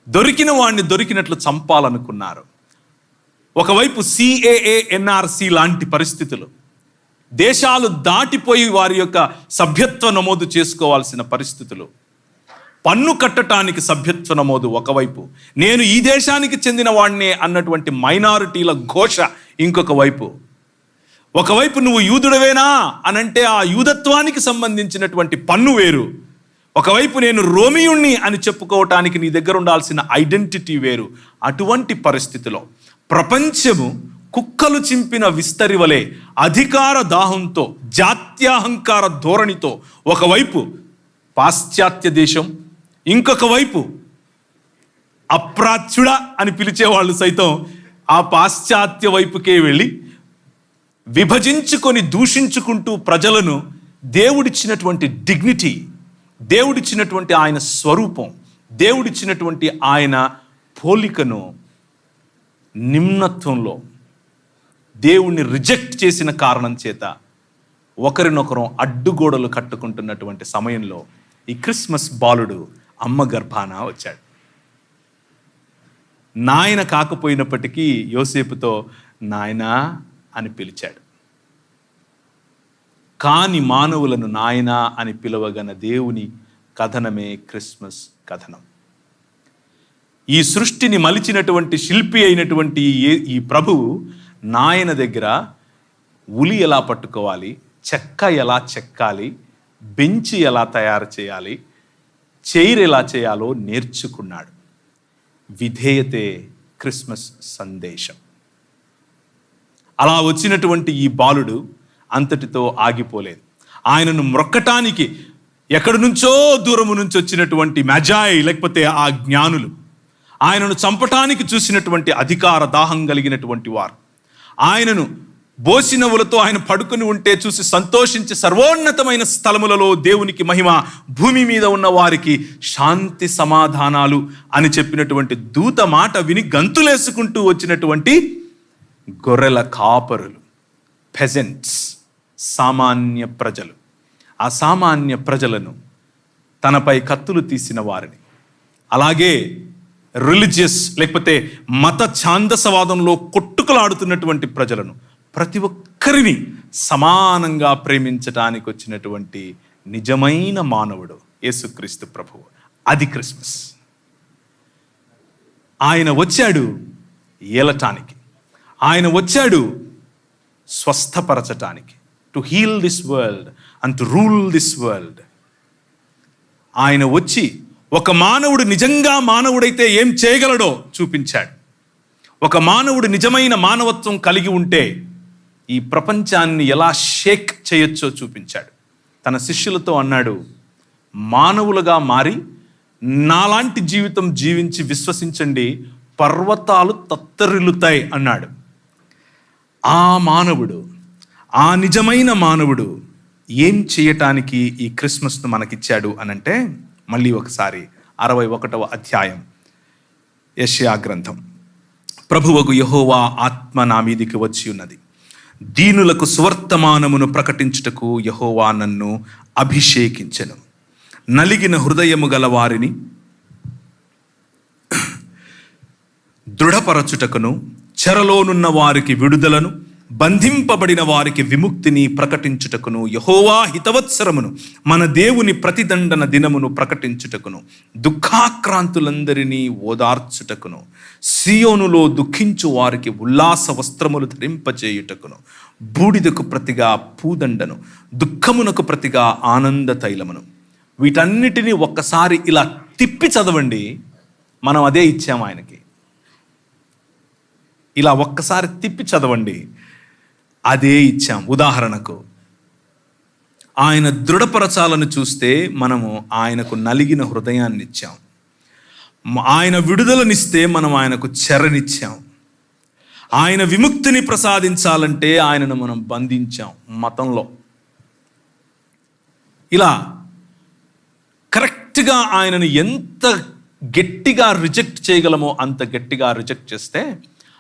దొరికిన వాడిని దొరికినట్లు చంపాలనుకున్నారు. ఒకవైపు CAA NRC లాంటి పరిస్థితులు, దేశాలు దాటిపోయి వారి యొక్క సభ్యత్వ నమోదు చేసుకోవాల్సిన పరిస్థితులు, పన్ను కట్టడానికి సభ్యత్వ నమోదు ఒకవైపు, నేను ఈ దేశానికి చెందిన వాడినే అన్నటువంటి మైనారిటీల ఘోష ఇంకొక వైపు. ఒకవైపు నువ్వు యూదుడవేనా అనంటే ఆ యూదత్వానికి సంబంధించినటువంటి పన్ను వేరు, ఒకవైపు నేను రోమియుణ్ణి అని చెప్పుకోవటానికి నీ దగ్గర ఉండాల్సిన ఐడెంటిటీ వేరు. అటువంటి పరిస్థితిలో ప్రపంచము కుక్కలు చింపిన విస్తరి వలె అధికార దాహంతో, జాత్యాహంకార ధోరణితో ఒకవైపు పాశ్చాత్య దేశం, ఇంకొక వైపు అప్రాచ్యుడ అని పిలిచేవాళ్ళు సైతం ఆ పాశ్చాత్య వైపుకే వెళ్ళి విభజించుకొని దూషించుకుంటూ ప్రజలను దేవుడిచ్చినటువంటి డిగ్నిటీ, దేవుడిచ్చినటువంటి ఆయన స్వరూపం, దేవుడిచ్చినటువంటి ఆయన పోలికను నిమ్నత్వంలో దేవుణ్ణి రిజెక్ట్ చేసిన కారణం చేత ఒకరినొకరు అడ్డుగోడలు కట్టుకుంటున్నటువంటి సమయంలో ఈ క్రిస్మస్ బాలుడు అమ్మ గర్భాన వచ్చాడు. నాయన కాకపోయినప్పటికీ యోసేపుతో నాయనా అని పిలిచాడు. కాని మానవులను నాయనా అని పిలవగన దేవుని కథనమే క్రిస్మస్ కథనం. ఈ సృష్టిని మలిచినటువంటి శిల్పి అయినటువంటి ఈ ప్రభువు నాయన దగ్గర ఉలి ఎలా పట్టుకోవాలి, చెక్క ఎలా చెక్కాలి, బెంచి ఎలా తయారు చేయాలి, చైర్ ఎలా చేయాలో నేర్చుకున్నాడు. విధేయతే క్రిస్మస్ సందేశం. అలా వచ్చినటువంటి ఈ బాలుడు అంతటితో ఆగిపోలేదు. ఆయనను మ్రొక్కటానికి ఎక్కడి నుంచో దూరము నుంచి వచ్చినటువంటి మజాయి లేకపోతే ఆ జ్ఞానులు, ఆయనను చంపటానికి చూసినటువంటి అధికార దాహం కలిగినటువంటి వారు, ఆయనను బోసినవులతో ఆయన పడుకుని ఉంటే చూసి సంతోషించి సర్వోన్నతమైన స్థలములలో దేవునికి మహిమ, భూమి మీద ఉన్న వారికి శాంతి సమాధానాలు అని చెప్పినటువంటి దూత మాట విని గంతులేసుకుంటూ వచ్చినటువంటి గొర్రెల కాపరులు, పెజెంట్స్, సామాన్య ప్రజలు. ఆ సామాన్య ప్రజలను, తనపై కత్తులు తీసిన వారిని, అలాగే రిలీజియస్ లేకపోతే మత ఛాందసవాదంలో కొట్టుకులాడుతున్నటువంటి ప్రజలను, ప్రతి ఒక్కరిని సమానంగా ప్రేమించటానికి వచ్చినటువంటి నిజమైన మానవుడు యేసుక్రీస్తు ప్రభువు. అది క్రిస్మస్. ఆయన వచ్చాడు ఏలటానికి, ఆయన వచ్చాడు స్వస్థపరచటానికి, to heal this world and to rule this world. ఆయన వచ్చి ఒక మానవుడు నిజంగా మానవుడైతే ఏం చేయగలడో చూపించాడు. ఒక మానవుడు నిజమైన మానవత్వం కలిగి ఉంటే ఈ ప్రపంచాన్ని ఎలా షేక్ చేయొచ్చో చూపించాడు. తన శిష్యులతో అన్నాడు, మానవులుగా మారి నాలాంటి జీవితం జీవించి విశ్వసించండి, పర్వతాలు తత్తరిల్లుతాయి అన్నాడు. ఆ మానవుడు, ఆ నిజమైన మానవుడు ఏం చేయటానికి ఈ క్రిస్మస్ను మనకిచ్చాడు అనంటే, మళ్ళీ ఒకసారి 61వ అధ్యాయం యెషయా గ్రంథం. ప్రభువగు యెహోవా ఆత్మ నా మీదికి వచ్చి ఉన్నది, దీనులకు సువర్తమానమును ప్రకటించుటకు యెహోవా నన్ను అభిషేకించెను. నలిగిన హృదయము గల వారిని దృఢపరచుటకును, చెరలోనున్న వారికి విడుదలను, బంధింపబడిన వారికి విముక్తిని ప్రకటించుటకును, యెహోవా హితవత్సరమును, మన దేవుని ప్రతిదండన దినమును ప్రకటించుటకును, దుఃఖాక్రాంతులందరినీ ఓదార్చుటకును, సియోనులో దుఃఖించు వారికి ఉల్లాస వస్త్రములు ధరింపచేయుటకును, బూడిదకు ప్రతిగా పూదండను, దుఃఖమునకు ప్రతిగా ఆనంద తైలమును. వీటన్నిటినీ ఒక్కసారి ఇలా తిప్పి చదవండి. మనం అదే ఇచ్చాము ఆయనకి. ఇలా ఒక్కసారి తిప్పి చదవండి, అదే ఇచ్చాం. ఉదాహరణకు, ఆయన దృఢపరచాలను చూస్తే మనము ఆయనకు నలిగిన హృదయాన్ని ఇచ్చాం. ఆయన విడుదలనిస్తే మనం ఆయనకు చెరనిచ్చాం. ఆయన విముక్తిని ప్రసాదించాలంటే ఆయనను మనం బంధించాం మతంలో. ఇలా కరెక్ట్గా ఆయనను ఎంత గట్టిగా రిజెక్ట్ చేయగలమో అంత గట్టిగా రిజెక్ట్ చేస్తే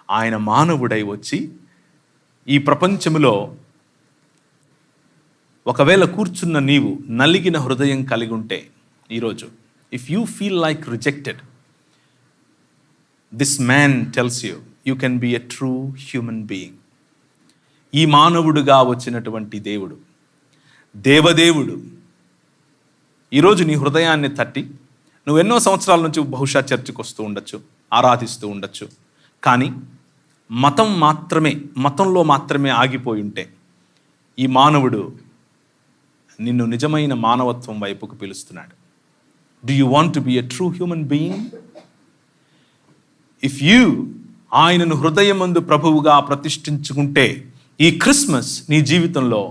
ఆయన మానవుడై వచ్చి ఈ ప్రపంచంలో ఒకవేళ కూర్చున్న నీవు నలిగిన హృదయం కలిగి ఉంటే ఈరోజు, if you feel like rejected, this man tells you can be a true human being. ఈ మానవుడుగా వచ్చినటువంటి దేవుడు, దేవదేవుడు ఈరోజు నీ హృదయాన్ని తట్టి, నువ్వెన్నో సంవత్సరాల నుంచి బహుశా చర్చికి వస్తూ ఉండొచ్చు, ఆరాధిస్తూ ఉండొచ్చు, కానీ మతంలో మాత్రమే ఆగిపోయి ఉంటే ఈ మానవుడు నిన్ను నిజమైన మానవత్వం వైపుకు పిలుస్తున్నాడు. Do you want to be a true human being? If you ఆయనను హృదయమందు ప్రభువుగా ప్రతిష్ఠించుకుంటే ఈ క్రిస్మస్ నీ జీవితంలో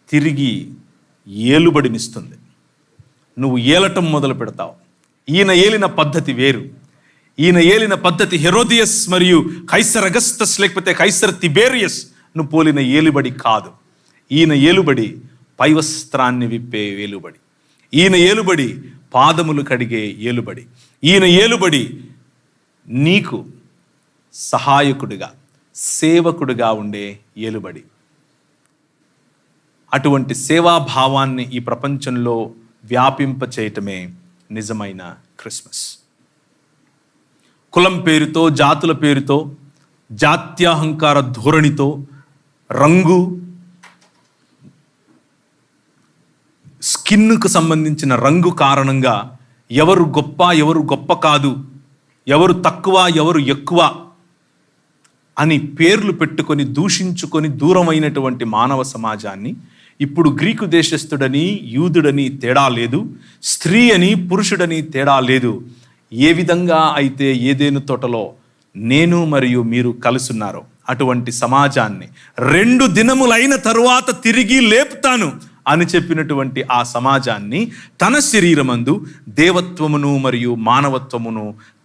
తిరిగి ఏలుబడినిస్తుంది. నువ్వు ఏలటం మొదలు పెడతావు. ఈయన ఏలిన పద్ధతి వేరు. ఈయన ఏలిన పద్ధతి హెరోదియస్ మరియు కైసర్ అగస్తస్ లేకపోతే కైసర్ తిబేరియస్ ను పోలిన ఏలుబడి కాదు. ఈయన ఏలుబడి పైవస్త్రాన్ని విప్పే ఏలుబడి. ఈయన ఏలుబడి పాదములు కడిగే ఏలుబడి. ఈయన ఏలుబడి నీకు సహాయకుడిగా, సేవకుడిగా ఉండే ఏలుబడి. అటువంటి సేవాభావాన్ని ఈ ప్రపంచంలో వ్యాపింప చేయటమే నిజమైన క్రిస్మస్. కులం పేరుతో, జాతుల పేరుతో, జాత్యాహంకార ధోరణితో, రంగు, స్కిన్కు సంబంధించిన రంగు కారణంగా ఎవరు గొప్ప, ఎవరు గొప్ప కాదు, ఎవరు తక్కువ, ఎవరు ఎక్కువ అని పేర్లు పెట్టుకొని దూషించుకొని దూరమైనటువంటి మానవ సమాజాన్ని ఇప్పుడు గ్రీకు దేశస్థుడని, యూదుడని తేడా లేదు, స్త్రీ అని, పురుషుడని తేడా లేదు. ఏ విధంగా అయితే ఏదెను తోటలో నేను మరియు మీరు కలుసున్నారో అటువంటి సమాజాన్ని 2 దినములైన తరువాత తిరిగి లేపుతాను అని చెప్పినటువంటి ఆ సమాజాన్ని తన శరీరమందు దేవత్వమును మరియు మానవత్వమును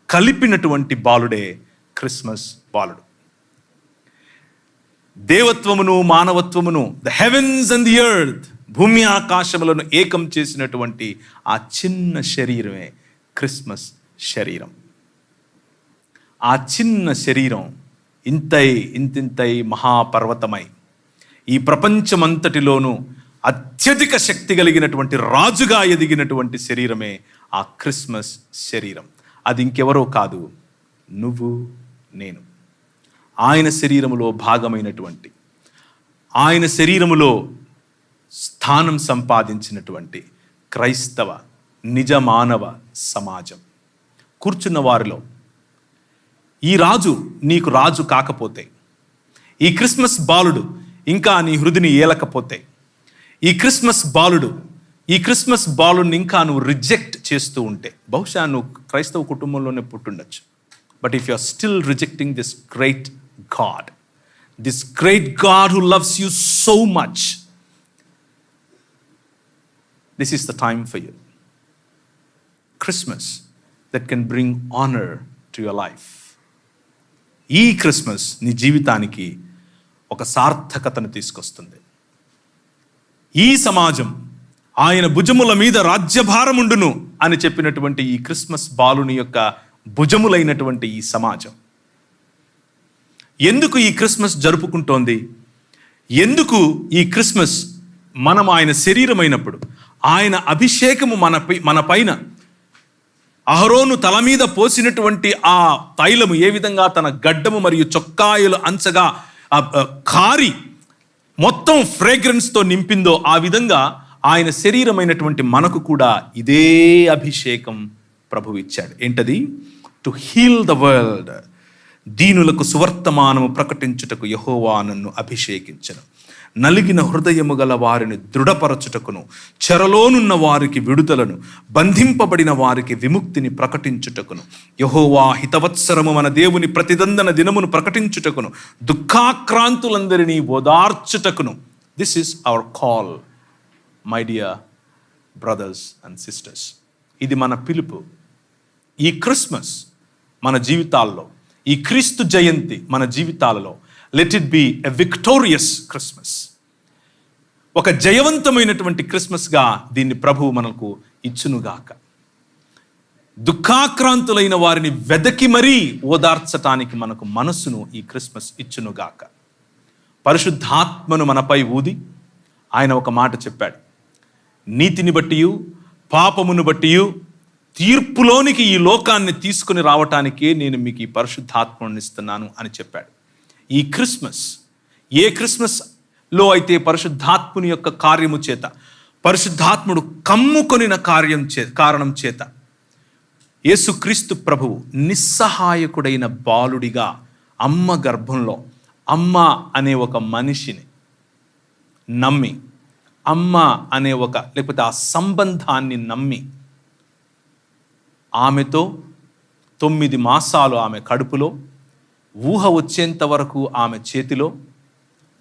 కలిపినటువంటి బాలుడే క్రిస్మస్ బాలుడు. దేవత్వమును మానవత్వమును, the heavens and the earth, భూమి ఆకాశములను ఏకం చేసినటువంటి ఆ చిన్న శరీరమే క్రిస్మస్ శరీరం. ఆ చిన్న శరీరం ఇంతింతై మహాపర్వతమై ఈ ప్రపంచమంతటిలోనూ అత్యధిక శక్తి కలిగినటువంటి రాజుగా ఎదిగినటువంటి శరీరమే ఆ క్రిస్మస్ శరీరం. అది ఇంకెవరో కాదు, నువ్వు నేను. ఆయన శరీరములో భాగమైనటువంటి, ఆయన శరీరములో స్థానం సంపాదించినటువంటి క్రైస్తవ నిజ మానవ సమాజం. కూర్చున్న వారిలో ఈ రాజు నీకు రాజు కాకపోతే, ఈ క్రిస్మస్ బాలుడు ఇంకా నీ హృదిని ఏలకపోతే, ఈ క్రిస్మస్ బాలుడిని ఇంకా నువ్వు రిజెక్ట్ చేస్తూ ఉంటే, బహుశా నువ్వు క్రైస్తవ కుటుంబంలోనే పుట్టుండొచ్చు. But if you are still rejecting this great God who loves you so much, this is the time for you. Christmas that can bring honor to your life. ఈ క్రిస్మస్ నీ జీవితానికి ఒక సార్థకతను తీసుకొస్తుంది. ఈ సమాజం ఆయన భుజముల మీద రాజ్యభారముండును అని చెప్పినటువంటి ఈ క్రిస్మస్ బాలుని యొక్క భుజములైనటువంటి ఈ సమాజం ఎందుకు ఈ క్రిస్మస్ జరుపుకుంటోంది? ఎందుకు ఈ క్రిస్మస్ మనం ఆయన శరీరమైనప్పుడు, ఆయన అభిషేకము మన పైన అహరోను తల మీద పోసినటువంటి ఆ తైలము ఏ విధంగా తన గడ్డము మరియు చొక్కాయలు అంచగా కారి మొత్తం ఫ్రేగ్రెన్స్తో నింపిందో, ఆ విధంగా ఆయన శరీరమైనటువంటి మనకు కూడా ఇదే అభిషేకం ప్రభువు ఇచ్చాడు. ఏంటది? To heal the world. దీనులకు సువర్తమానము ప్రకటించుటకు యెహోవా నన్ను అభిషేకించెను. నలిగిన హృదయము గల వారిని దృఢపరచుటకును, చెరలోనున్న వారికి విడుదలను, బంధింపబడిన వారికి విముక్తిని ప్రకటించుటకును, యెహోవా హితవత్సరము మన దేవుని ప్రతిదందన దినమును ప్రకటించుటకును, దుఃఖాక్రాంతులందరినీ ఓదార్చుటకును. This is our call, my dear brothers and sisters. ఇది మన పిలుపు. ఈ క్రిస్మస్ మన జీవితాల్లో, ఈ క్రీస్తు జయంతి మన జీవితాలలో, let it be a victorious Christmas. ఒక జయవంతమైనటువంటి క్రిస్మస్గా దీన్ని ప్రభువు మనకు ఇచ్చునుగాక. దుఃఖాక్రాంతులైన వారిని వెదకి మరీ ఓదార్చటానికి మనకు మనస్సును ఈ క్రిస్మస్ ఇచ్చునుగాక. పరిశుద్ధాత్మను మనపై ఊది ఆయన ఒక మాట చెప్పాడు. నీతిని బట్టియు పాపమును బట్టియు తీర్పులోనికి ఈ లోకాన్ని తీసుకుని రావటానికే నేను మీకు ఈ పరిశుద్ధాత్మను ఇస్తున్నాను అని చెప్పాడు. ఈ క్రిస్మస్, ఏ క్రిస్మస్లో అయితే పరిశుద్ధాత్ముని యొక్క కార్యము చేత, పరిశుద్ధాత్ముడు కమ్ముకొనిన కారణం చేత యేసుక్రీస్తు ప్రభువు నిస్సహాయకుడైన బాలుడిగా అమ్మ గర్భంలో అమ్మ అనే ఒక మనిషిని నమ్మి, అమ్మ అనే లేకపోతే ఆ సంబంధాన్ని నమ్మి, ఆమెతో 9 మాసాలు ఆమె కడుపులో, ఊహ వచ్చేంత వరకు ఆమె చేతిలో,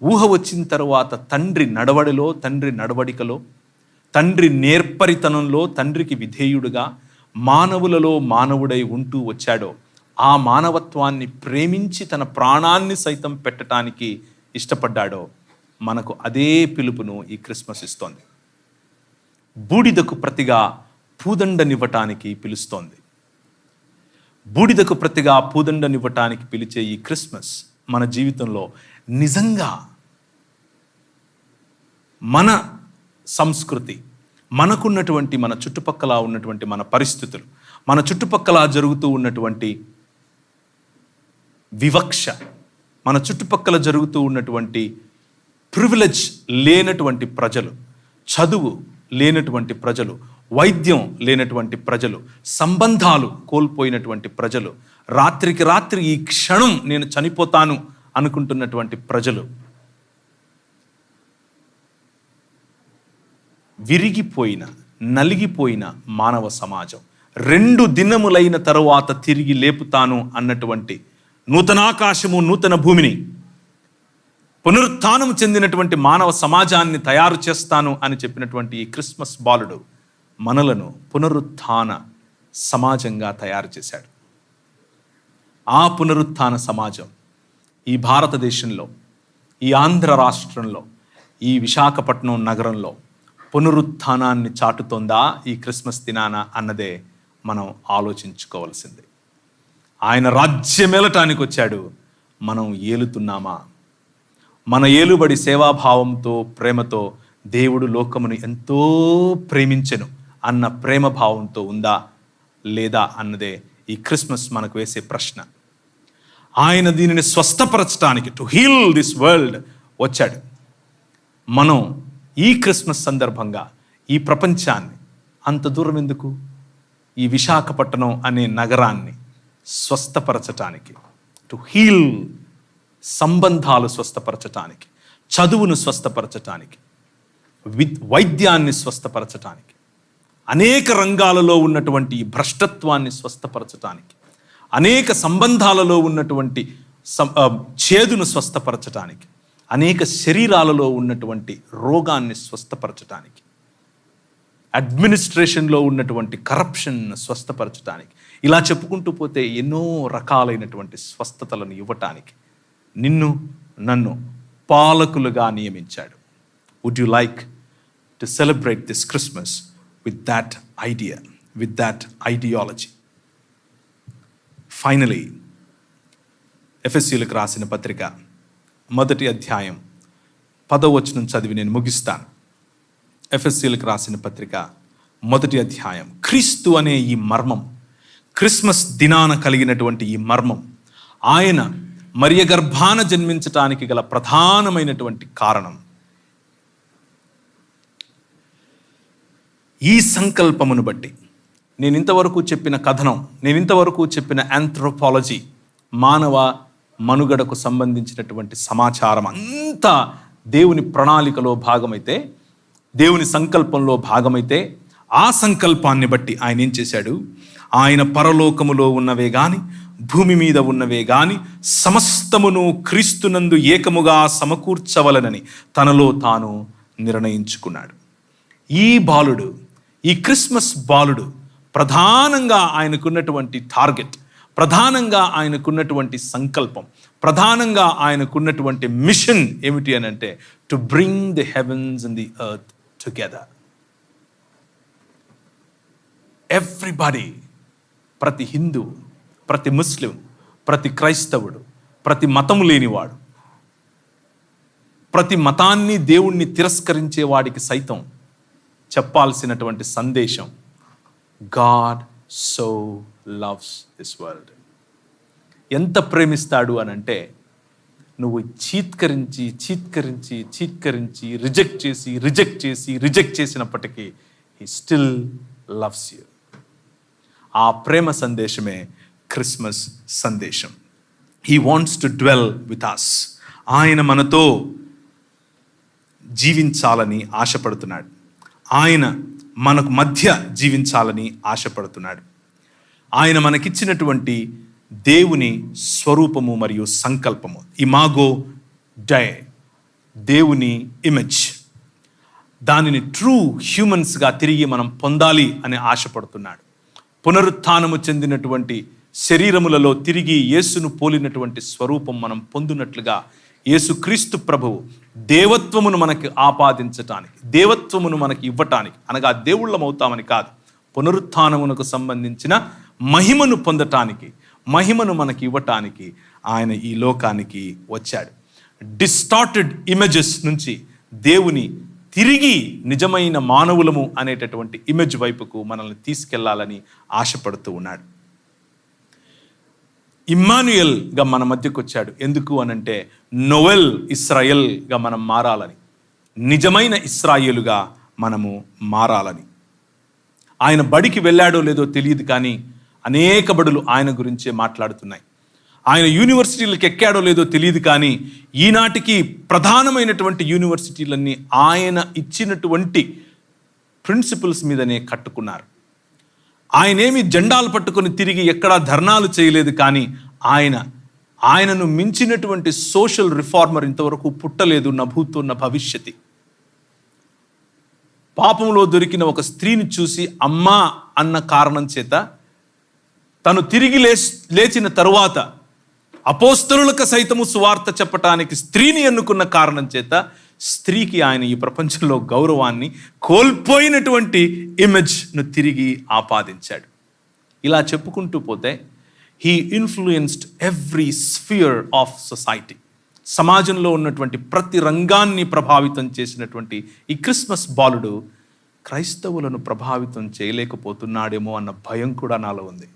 ఊహ వచ్చిన తర్వాత తండ్రి నడవడిలో, తండ్రి నడవడికలో, తండ్రి నేర్పరితనంలో తండ్రికి విధేయుడుగా మానవులలో మానవుడై ఉంటూ వచ్చాడో, ఆ మానవత్వాన్ని ప్రేమించి తన ప్రాణాన్ని సైతం పెట్టడానికి ఇష్టపడ్డాడో, మనకు అదే పిలుపును ఈ క్రిస్మస్ ఇస్తోంది. బూడిదకు ప్రతిగా పూదండనివ్వటానికి పిలుస్తోంది. బూడిదకు ప్రతిగా పూదండనివ్వటానికి పిలిచే ఈ క్రిస్మస్ మన జీవితంలో నిజంగా మన సంస్కృతి, మనకున్నటువంటి, మన చుట్టుపక్కల ఉన్నటువంటి మన పరిస్థితులు, మన చుట్టుపక్కల జరుగుతూ ఉన్నటువంటి వివక్ష, మన చుట్టుపక్కల జరుగుతూ ఉన్నటువంటి ప్రివిలేజ్ లేనటువంటి ప్రజలు, చదువు లేనటువంటి ప్రజలు, వైద్యం లేనటువంటి ప్రజలు, సంబంధాలు కోల్పోయినటువంటి ప్రజలు, రాత్రికి రాత్రి ఈ క్షణం నేను చనిపోతాను అనుకుంటున్నటువంటి ప్రజలు, విరిగిపోయిన, నలిగిపోయిన మానవ సమాజం, 2 దినములైన తరువాత తిరిగి లేపుతాను అన్నటువంటి నూతనాకాశము నూతన భూమిని పునరుత్థానం చెందినటువంటి మానవ సమాజాన్ని తయారు చేస్తాను అని చెప్పినటువంటి ఈ క్రిస్మస్ బాలుడు మనలను పునరుత్థాన సమాజంగా తయారు చేశాడు. ఆ పునరుత్థాన సమాజం ఈ భారతదేశంలో, ఈ ఆంధ్ర రాష్ట్రంలో, ఈ విశాఖపట్నం నగరంలో పునరుత్థానాన్ని చాటుతోందా ఈ క్రిస్మస్ దినాన అన్నదే మనం ఆలోచించుకోవాల్సింది. ఆయన రాజ్యమేలటానికి వచ్చాడు, మనం ఏలుతున్నామా? మన ఏలుబడి సేవాభావంతో, ప్రేమతో దేవుడు లోకమును ఎంతో ప్రేమించెను అన్న ప్రేమ భావంతో ఉందా లేదా అన్నదే ఈ క్రిస్మస్ మనకు వేసే ప్రశ్న. ఆయన దీనిని స్వస్థపరచడానికి, టు హీల్ దిస్ వరల్డ్ వచ్చాడు. మనం ఈ క్రిస్మస్ సందర్భంగా ఈ ప్రపంచాన్ని, అంత దూరం ఎందుకు, ఈ విశాఖపట్నం అనే నగరాన్ని స్వస్థపరచటానికి, టు హీల్, సంబంధాలు స్వస్థపరచటానికి, చదువును స్వస్థపరచటానికి, వైద్యాన్ని స్వస్థపరచటానికి, అనేక రంగాలలో ఉన్నటువంటి భ్రష్టత్వాన్ని స్వస్థపరచటానికి, అనేక సంబంధాలలో ఉన్నటువంటి చేదును స్వస్థపరచటానికి, అనేక శరీరాలలో ఉన్నటువంటి రోగాన్ని స్వస్థపరచటానికి, అడ్మినిస్ట్రేషన్లో ఉన్నటువంటి కరప్షన్ స్వస్థపరచటానికి, ఇలా చెప్పుకుంటూ పోతే ఎన్నో రకాలైనటువంటి స్వస్థతలను ఇవ్వటానికి నిన్ను నన్ను పాలకులుగా నియమించాడు. Would you like to celebrate this Christmas with that idea, with that ideology? Finally, ఎఫెసీయులకు రాసిన పత్రిక 1వ అధ్యాయం 10వ వచనం చదివి నేను ముగిస్తాను. ఎఫెసీయులకు రాసిన పత్రిక 1వ అధ్యాయం. క్రీస్తు అనే ఈ మర్మం, క్రిస్మస్ దినాన కలిగినటువంటి ఈ మర్మం, ఆయన మరియ గర్భాన జన్మించటానికి గల ప్రధానమైనటువంటి కారణం. ఈ సంకల్పమును బట్టి నేను ఇంతవరకు చెప్పిన కథనం, నేను ఇంతవరకు చెప్పిన ఆంథ్రోపాలజీ, మానవ మనుగడకు సంబంధించినటువంటి సమాచారం అంతా దేవుని ప్రణాళికలో భాగమైతే, దేవుని సంకల్పంలో భాగమైతే, ఆ సంకల్పాన్ని బట్టి ఆయన ఏం చేశాడు? ఆయన పరలోకములో ఉన్నవే గాని, భూమి మీద ఉన్నవే గాని సమస్తమును క్రీస్తునందు ఏకముగా సమకూర్చవలనని తనలో తాను నిర్ణయించుకున్నాడు. ఈ బాలుడు, ఈ క్రిస్మస్ బాలుడు ప్రధానంగా ఆయనకున్నటువంటి టార్గెట్, ప్రధానంగా ఆయనకున్నటువంటి సంకల్పం, ప్రధానంగా ఆయనకున్నటువంటి మిషన్ ఏమిటి అని అంటే, to bring the heavens and the earth together. Everybody, ప్రతి హిందూ, ప్రతి ముస్లిం, ప్రతి క్రైస్తవుడు, ప్రతి మతము లేనివాడు, ప్రతి మతాన్ని దేవుణ్ణి తిరస్కరించే వాడికి సైతం చెప్పాల్సినటువంటి సందేశం, God so loves this world. ఎంత ప్రేమిస్తాడు అని అంటే, నువ్వు చీత్కరించి చీత్కరించి చీత్కరించి రిజెక్ట్ చేసినప్పటికీ హీ స్టిల్ లవ్స్ యూ. ఆ ప్రేమ సందేశమే క్రిస్మస్ సందేశం. He wants to dwell with us. ఆయన మనతో జీవించాలని ఆశపడుతున్నాడు. ఆయన మనకు మధ్య జీవించాలని ఆశపడుతున్నాడు. ఆయన మనకిచ్చినటువంటి దేవుని స్వరూపము మరియు సంకల్పము, ఇమాగో డై, దేవుని ఇమేజ్, దానిని ట్రూ హ్యూమన్స్గా తిరిగి మనం పొందాలి అని ఆశపడుతున్నాడు. పునరుత్థానము చెందినటువంటి శరీరములలో తిరిగి యేసును పోలినటువంటి స్వరూపం మనం పొందినట్లుగా యేసుక్రీస్తు ప్రభువు దేవత్వమును మనకి ఆపాదించటానికి, దేవత్వమును మనకి ఇవ్వటానికి, అనగా దేవుళ్ళమవుతామని కాదు, పునరుత్థానమునకు సంబంధించిన మహిమను పొందటానికి, మహిమను మనకి ఇవ్వటానికి ఆయన ఈ లోకానికి వచ్చాడు. డిస్టార్టెడ్ ఇమేజెస్ నుంచి దేవుని తిరిగి నిజమైన మానవులము అనేటటువంటి ఇమేజ్ వైపుకు మనల్ని తీసుకెళ్లాలని ఆశపడుతూ ఉన్నాడు. ఇమ్మాన్యుయల్గా మన మధ్యకు వచ్చాడు. ఎందుకు అనంటే, నోవెల్ ఇస్రాయేల్గా మనం మారాలని, నిజమైన ఇస్రాయేలుగా మనము మారాలని. ఆయన బడికి వెళ్ళాడో లేదో తెలియదు, కానీ అనేక బడులు ఆయన గురించే మాట్లాడుతున్నాయి. ఆయన యూనివర్సిటీలకు ఎక్కాడో లేదో తెలియదు, కానీ ఈనాటికి ప్రధానమైనటువంటి యూనివర్సిటీలన్నీ ఆయన ఇచ్చినటువంటి ప్రిన్సిపల్స్ మీదనే కట్టుకున్నారు. ఆయనేమి జెండాలు పట్టుకొని తిరిగి ఎక్కడా ధర్నాలు చేయలేదు, కానీ ఆయన ఆయనను మించినటువంటి సోషల్ రిఫార్మర్ ఇంతవరకు పుట్టలేదు, నా భూతో నా భవిష్యతి. పాపంలో దొరికిన ఒక స్త్రీని చూసి అమ్మా అన్న కారణం చేత, తను తిరిగి లేచిన తరువాత అపోస్తలులకు సైతము సువార్త చెప్పటానికి స్త్రీని ఎన్నుకున్న కారణం చేత స్త్రీకి ఆయన ఈ ప్రపంచంలో గౌరవాన్ని, కోల్పోయినటువంటి ఇమేజ్ను తిరిగి ఆపాదించాడు. ఇలా చెప్పుకుంటూ పోతే he influenced every sphere of society. సమాజంలో ఉన్నటువంటి ప్రతి రంగాన్ని ప్రభావితం చేసినటువంటి ఈ క్రిస్మస్ బాలుడు క్రైస్తవులను ప్రభావితం చేయలేకపోతున్నాడేమో అన్న భయం కూడా నాలో ఉంది.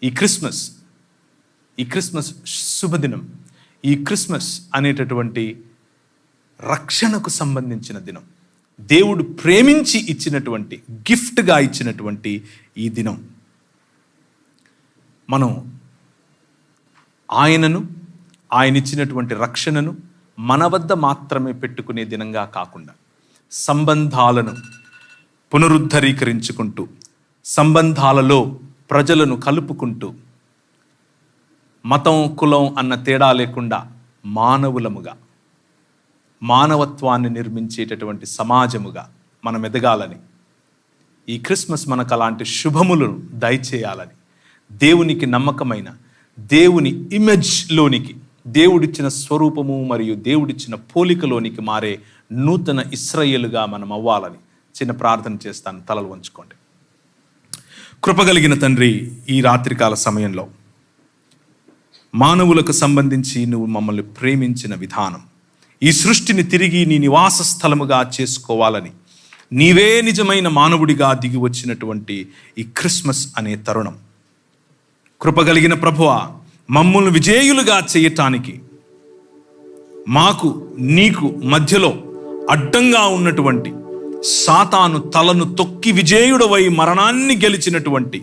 ఈ క్రిస్మస్ శుభదినం, ఈ క్రిస్మస్ అనేటటువంటి రక్షణకు సంబంధించిన దినం, దేవుడు ప్రేమించి ఇచ్చినటువంటి, గిఫ్ట్గా ఇచ్చినటువంటి ఈ దినం మనం ఆయనను, ఆయన ఇచ్చినటువంటి రక్షణను మన వద్ద మాత్రమే పెట్టుకునే దినంగా కాకుండా సంబంధాలను పునరుద్ధరీకరించుకుంటూ, సంబంధాలలో ప్రజలను కలుపుకుంటూ, మతం కులం అన్న తేడా లేకుండా మానవులముగా, మానవత్వాన్ని నిర్మించేటటువంటి సమాజముగా మనం ఎదగాలని, ఈ క్రిస్మస్ మనకు అలాంటి శుభములను దయచేయాలని, దేవునికి నమ్మకమైన, దేవుని ఇమేజ్లోనికి, దేవుడిచ్చిన స్వరూపము మరియు దేవుడిచ్చిన పోలికలోనికి మారే నూతన ఇశ్రాయేలుగా మనం అవ్వాలని చిన్న ప్రార్థన చేస్తాను. తలలు వంచుకోండి. కృపగలిగిన తండ్రి, ఈ రాత్రికాల సమయంలో మానవులకు సంబంధించి నువ్వు మమ్మల్ని ప్రేమించిన విధానం, ఈ సృష్టిని తిరిగి నీ నివాస స్థలముగా చేసుకోవాలని నీవే నిజమైన మానవుడిగా దిగి వచ్చినటువంటి ఈ క్రిస్మస్ అనే తరుణం, కృపగలిగిన ప్రభువా, మమ్మల్ని విజేయులుగా చేయటానికి మాకు నీకు మధ్యలో అడ్డంగా ఉన్నటువంటి సాతాను తలను తొక్కి విజేయుడవై మరణాన్ని గెలిచినటువంటి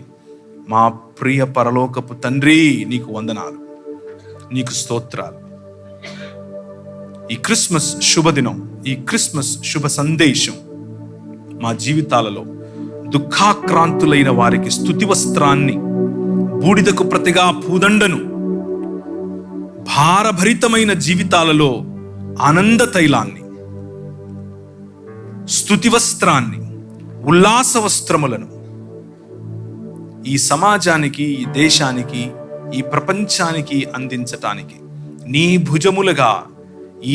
మా ప్రియ పరలోకపు తండ్రి, నీకు వందనాలు, నీకు స్తోత్రాలు. ఈ క్రిస్మస్ శుభదినం, ఈ క్రిస్మస్ శుభ సందేశం మా జీవితాలలో దుఃఖాక్రాంతులైన వారికి స్తుతి వస్త్రాన్ని, బూడిదకు ప్రతిగా పూదండను, భారభరితమైన జీవితాలలో ఆనంద తైలాన్ని, స్తుతి వస్త్రాన్ని, ఉల్లాస వస్త్రములను ఈ సమాజానికి, ఈ దేశానికి, ఈ ప్రపంచానికి అందించటానికి నీ భుజములుగా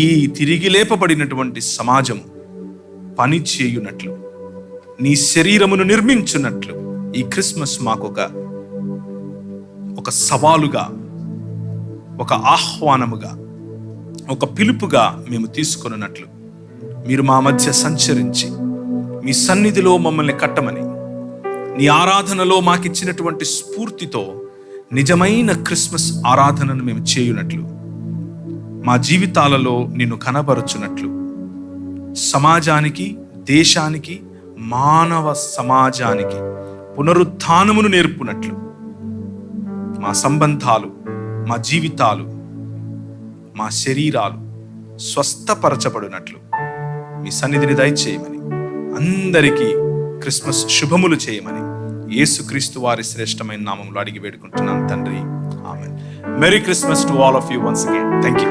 ఈ తిరిగి లేపబడినటువంటి సమాజం పని చేయునట్లు, నీ శరీరమును నిర్మించున్నట్లు ఈ క్రిస్మస్ మాకు ఒక సవాలుగా, ఒక ఆహ్వానముగా, ఒక పిలుపుగా మేము తీసుకొనున్నట్లు మీరు మా మధ్య సంచరించి మీ సన్నిధిలో మమ్మల్ని కట్టమని, నీ ఆరాధనలో మాకిచ్చినటువంటి స్ఫూర్తితో నిజమైన క్రిస్మస్ ఆరాధనను మేము చేయునట్లు, మా జీవితాలలో నిన్ను కనబరుచున్నట్లు, సమాజానికి, దేశానికి, మానవ సమాజానికి పునరుత్థానమును నేర్పునట్లు, మా సంబంధాలు, మా జీవితాలు, మా శరీరాలు స్వస్థపరచబడినట్లు మీ సన్నిధిని దయచేయమని, అందరికీ క్రిస్మస్ శుభములు చేయమని యేసుక్రీస్తు వారి శ్రేష్టమైన నామములో అడిగి వేడుకుంటున్నాను తండ్రి, ఆమేన్. Merry Christmas to all of you once again. Thank you.